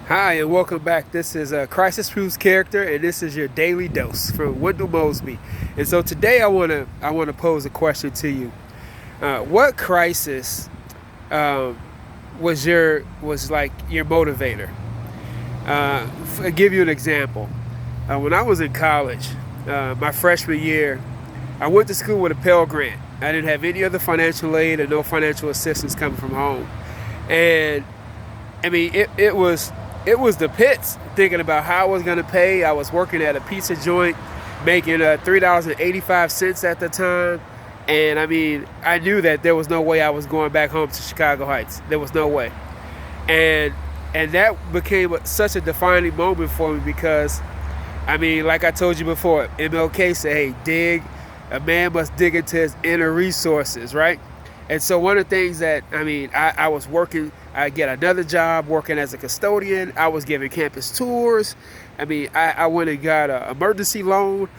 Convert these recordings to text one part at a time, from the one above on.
Hi, and welcome back. This is a Crisis Proofs character, and this is your daily dose from Wendell Mosby. And so today I wanna pose a question to you. What crisis was like your motivator? I'll give you an example. When I was in college, my freshman year, I went to school with a Pell Grant. I didn't have any other financial aid or no financial assistance coming from home, and I mean it was the pits, thinking about how I was going to pay. I was working at a pizza joint making $3.85 at the time. And I mean, I knew that there was no way I was going back home to Chicago Heights. There was no way. And that became such a defining moment for me because, I mean, like I told you before, MLK said, hey, a man must dig into his inner resources, right? And so one of the things that, I was working, I get another job working as a custodian. I was giving campus tours. I went and got an emergency loan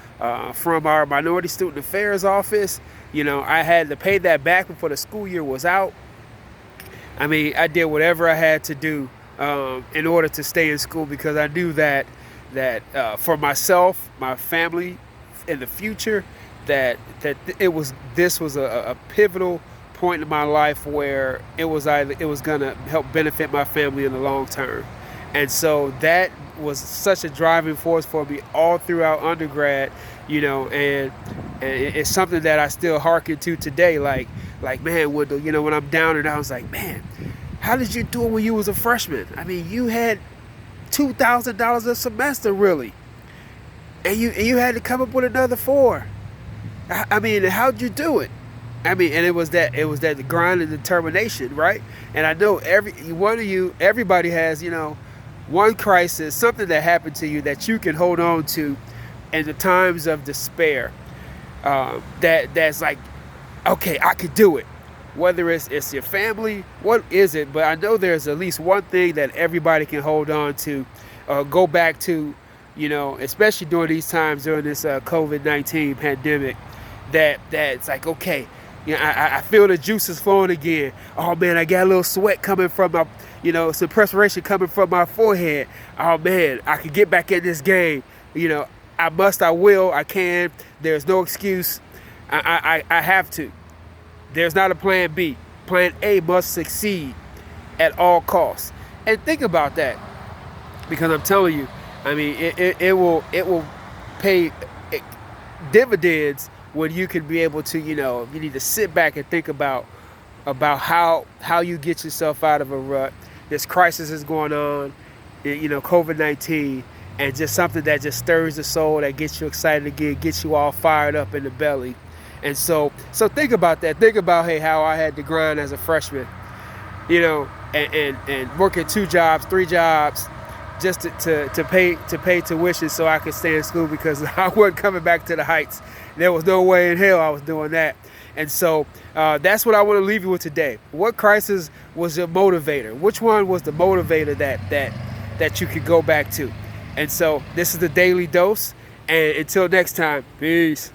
from our Minority Student Affairs office. I had to pay that back before the school year was out. I did whatever I had to do in order to stay in school because I knew that for myself, my family, in the future, this was a pivotal point in my life where it was going to help benefit my family in the long term. And so that was such a driving force for me all throughout undergrad, and it's something that I still hearken to today. Like man, Wendell, when I'm down and I was like, man, how did you do it when you was a freshman? You had $2,000 a semester, really, and you had to come up with another $4,000. How'd you do it? And it was that grind and determination, right? And I know everybody has, one crisis, something that happened to you that you can hold on to in the times of despair. That's like, okay, I could do it. Whether it's your family, what is it? But I know there's at least one thing that everybody can hold on to, go back to, especially during these times, during this COVID-19 pandemic, that's like, okay, I feel the juices flowing again. Oh man, I got a little sweat coming from my, some perspiration coming from my forehead. Oh man, I can get back in this game. I will, I can. There's no excuse. I have to. There's not a plan B. Plan A must succeed at all costs. And think about that, because I'm telling you, it will pay dividends when you can be able to, you need to sit back and think about how you get yourself out of a rut. This crisis is going on, COVID-19, and just something that just stirs the soul, that gets you excited again, gets you all fired up in the belly. And so think about that. Think about, hey, how I had to grind as a freshman, and working 2 jobs, 3 jobs, just to pay tuition so I could stay in school because I wasn't coming back to the Heights. There was no way in hell I was doing that. And so that's what I want to leave you with today. What crisis was your motivator? Which one was the motivator that you could go back to? And so this is the Daily Dose. And until next time, peace.